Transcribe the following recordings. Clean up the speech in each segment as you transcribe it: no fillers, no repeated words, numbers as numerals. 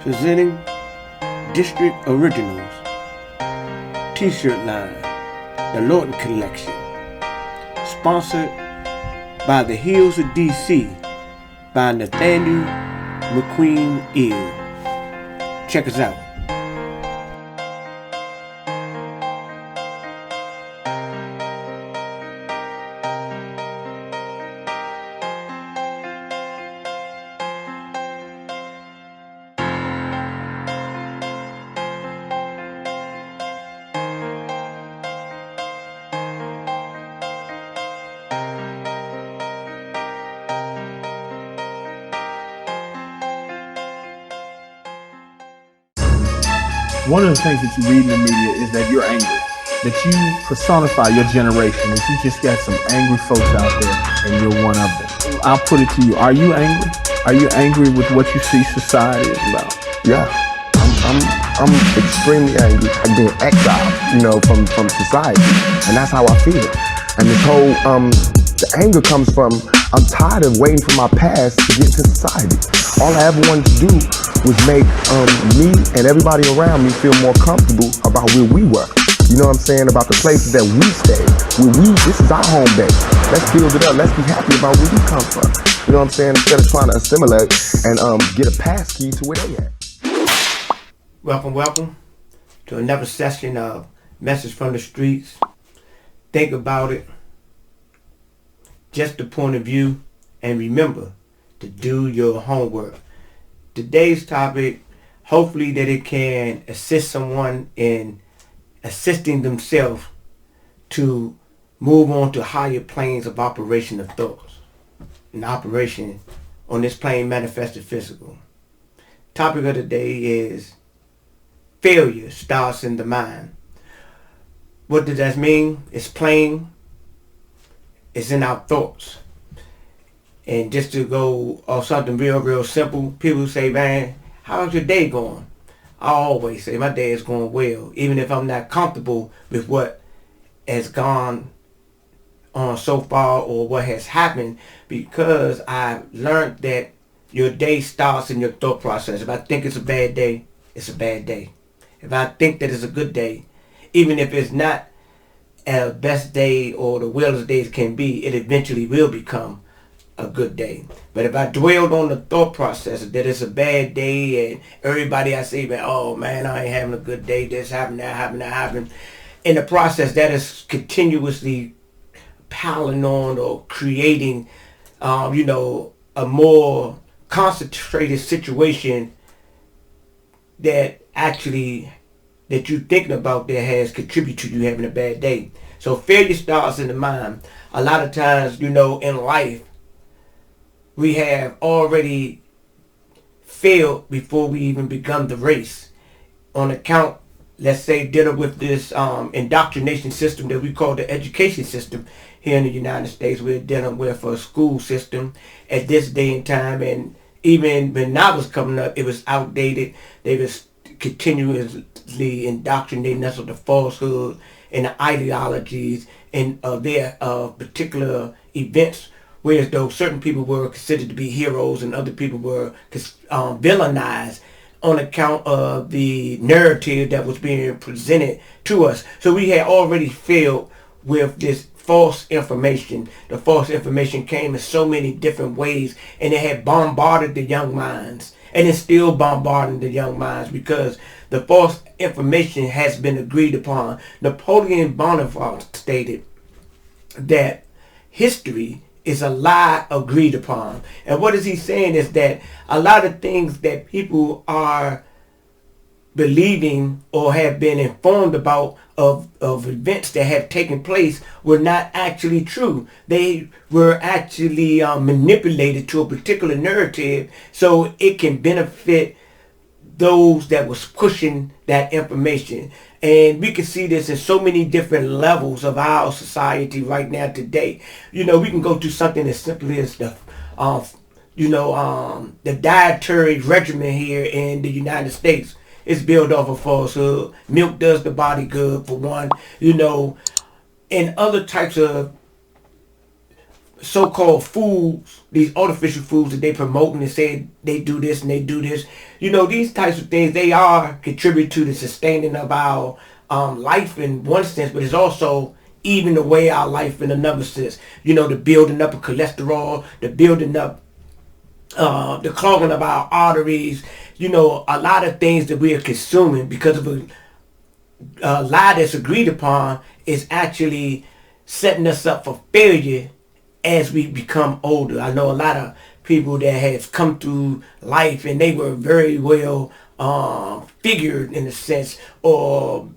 presenting District Originals T-shirt line, the Lawton Collection, sponsored by the Hills of DC by Nathaniel McQueen Ill. Check us out. One of the things that you read in the media is that you're angry, that you personify your generation, that you just got some angry folks out there and you're one of them. I'll put it to you. Are you angry? Are you angry with what you see society is about? Yeah, I'm extremely angry. I'm being exiled, from society, and that's how I feel. And this whole, the anger comes from, I'm tired of waiting for my past to get to society. All I ever wanted to do was make me and everybody around me feel more comfortable about where we were. You know what I'm saying? About the places that we stay. This is our home base. Let's build it up. Let's be happy about where we come from. You know what I'm saying? Instead of trying to assimilate and get a pass key to where they at. Welcome to another session of Message from the Streets. Think about it. Just the point of view. And remember to do your homework. Today's topic, hopefully that it can assist someone in assisting themselves to move on to higher planes of operation of thoughts and operation on this plane manifested physical. Topic of the day is failure starts in the mind. What does that mean? It's plain. It's in our thoughts. And just to go off something real simple, people say, man, how's your day going? I always say my day is going well, even if I'm not comfortable with what has gone on so far or what has happened, because I've learned that your day starts in your thought process. If I think it's a bad day, it's a bad day. If I think that it's a good day, even if it's not a best day or the wildest days can be, it eventually will become a good day. But if I dwelled on the thought process that it's a bad day and everybody I say, oh man, I ain't having a good day, this happened, that happened. In the process, that is continuously piling on or creating, a more concentrated situation that you're thinking about that has contributed to you having a bad day. So failure starts in the mind. A lot of times, in life, we have already failed before we even begun the race. On account, let's say, dealing with this indoctrination system that we call the education system here in the United States. We're dealing with a school system at this day and time. And even when I was coming up, it was outdated. They was continuously indoctrinating us with the falsehood and the ideologies and their particular events. Whereas though certain people were considered to be heroes and other people were villainized on account of the narrative that was being presented to us. So we had already failed with this false information. The false information came in so many different ways, and it had bombarded the young minds. And it's still bombarding the young minds because the false information has been agreed upon. Napoleon Bonaparte stated that history is a lie agreed upon. And what is he saying is that a lot of things that people are believing or have been informed about of events that have taken place were not actually true. They were actually manipulated to a particular narrative so it can benefit those that was pushing that information. And we can see this in so many different levels of our society right now today. We can go to something as simply as the dietary regimen here in the United States. It's built off of falsehood. Milk does the body good, for one. And other types of so-called foods, these artificial foods that they promoting and say they do this and they do this. These types of things, they are contribute to the sustaining of our life in one sense, but it's also eating away our life in another sense. The building up of cholesterol, the building up, the clogging of our arteries. A lot of things that we are consuming because of a lie that's agreed upon is actually setting us up for failure as we become older. I know a lot of people that have come through life and they were very well figured in a sense, or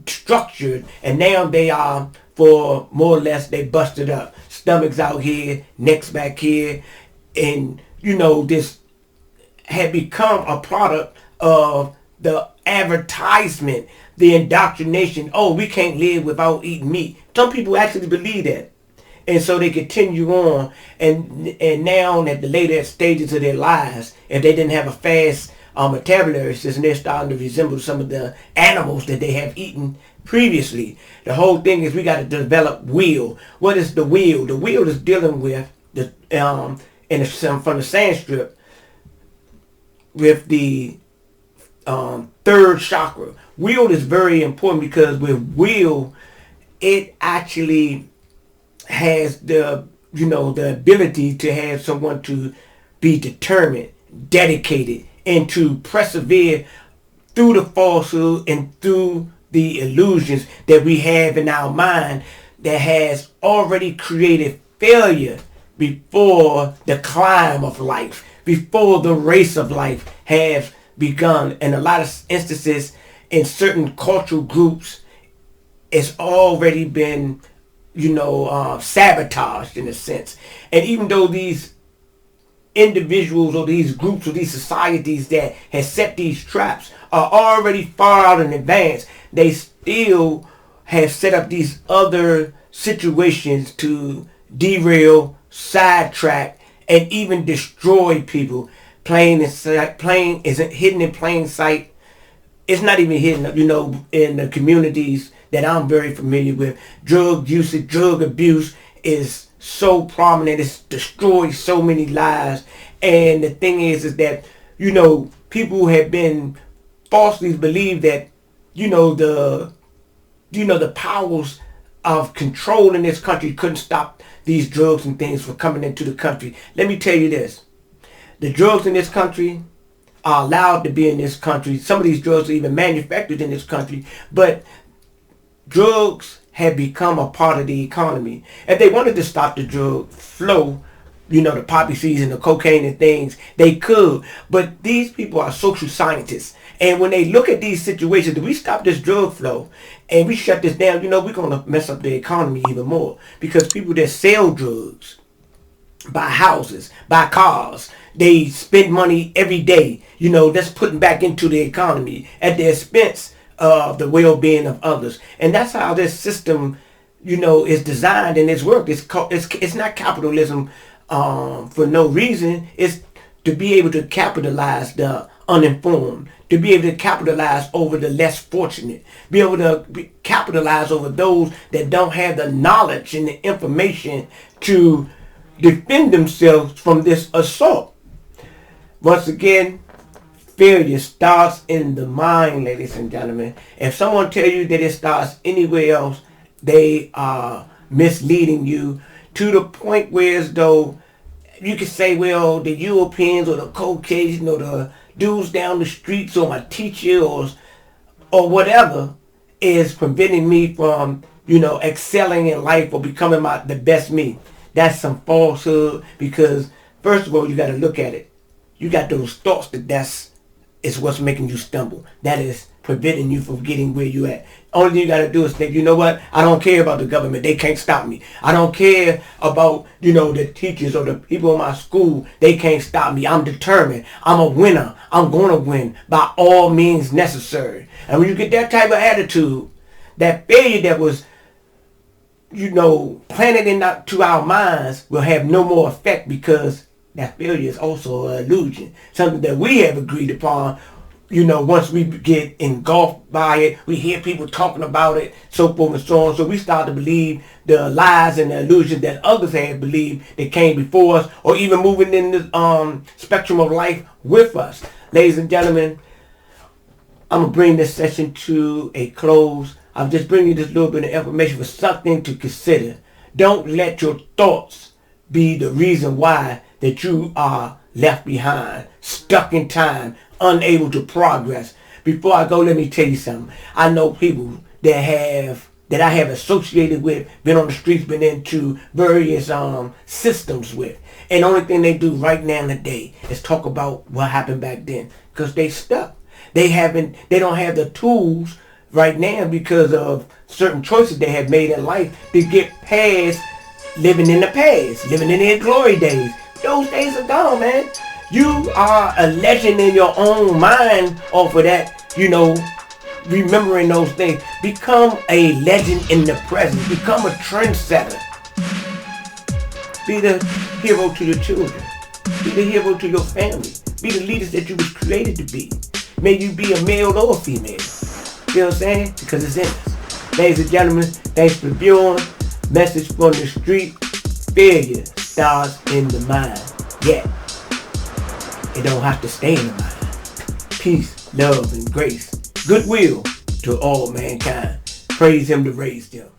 structured, and now they are, for more or less, they busted up. Stomachs out here, necks back here, and this had become a product of the advertisement, the indoctrination. Oh, we can't live without eating meat. Some people actually believe that. And so they continue on, and now at the later stages of their lives, if they didn't have a fast metabolism system, they're starting to resemble some of the animals that they have eaten previously. The whole thing is we got to develop will. What is the will? The will is dealing with the from the Sanskrit with the third chakra. Will is very important because with will, it actually has the ability to have someone to be determined, dedicated, and to persevere through the falsehood and through the illusions that we have in our mind that has already created failure before the climb of life, before the race of life has begun. In a lot of instances, in certain cultural groups, it's already been sabotaged in a sense. And even though these individuals or these groups or these societies that have set these traps are already far out in advance, they still have set up these other situations to derail, sidetrack, and even destroy people. Plain isn't hidden in plain sight. It's not even hidden, in the communities that I'm very familiar with. Drug usage, drug abuse is so prominent. It's destroyed so many lives. And the thing is that, people have been falsely believed that, the powers of control in this country couldn't stop these drugs and things from coming into the country. Let me tell you this. The drugs in this country are allowed to be in this country. Some of these drugs are even manufactured in this country. But drugs have become a part of the economy. If they wanted to stop the drug flow, the poppy seeds and the cocaine and things, they could. But these people are social scientists. And when they look at these situations, if we stop this drug flow and we shut this down, we're going to mess up the economy even more. Because people that sell drugs, buy houses, buy cars, they spend money every day. That's putting back into the economy at the expense of the well-being of others. And that's how this system, is designed and it's worked. It's not capitalism for no reason. It's to be able to capitalize the uninformed, to be able to capitalize over the less fortunate, be able to capitalize over those that don't have the knowledge and the information to defend themselves from this assault. Once again, failure starts in the mind, ladies and gentlemen. If someone tells you that it starts anywhere else, they are misleading you to the point where as though you could say, well, the Europeans or the Caucasian or the dudes down the streets or my teacher or whatever is preventing me from, excelling in life or becoming the best me. That's some falsehood, because first of all, you got to look at it. You got those thoughts that's what's making you stumble. That is preventing you from getting where you at. Only thing you got to do is think, you know what? I don't care about the government. They can't stop me. I don't care about, the teachers or the people in my school. They can't stop me. I'm determined. I'm a winner. I'm going to win by all means necessary. And when you get that type of attitude, that failure that was, planted into our minds will have no more effect, because that failure is also an illusion. Something that we have agreed upon once we get engulfed by it, we hear people talking about it, so forth and so on. So we start to believe the lies and the illusions that others had believed that came before us, or even moving in the spectrum of life with us. Ladies and gentlemen, I'm going to bring this session to a close. I'm just bringing you this little bit of information for something to consider. Don't let your thoughts be the reason why that you are left behind, stuck in time, unable to progress. Before I go, let me tell you something. I know people that I have associated with, been on the streets, been into various systems with. And the only thing they do right now today is talk about what happened back then. Because they stuck. They don't have the tools right now because of certain choices they have made in life to get past living in the past, living in their glory days. Those days are gone, man. You are a legend in your own mind off of that, remembering those things. Become a legend in the present. Become a trendsetter. Be the hero to your children. Be the hero to your family. Be the leaders that you was created to be. May you be a male or a female. You know what I'm saying? Because it's in us. Ladies and gentlemen, thanks for viewing. Message from the street. Failure starts in the mind. Yet, it don't have to stay in the mind. Peace, love, and grace. Goodwill to all mankind. Praise him to raise them.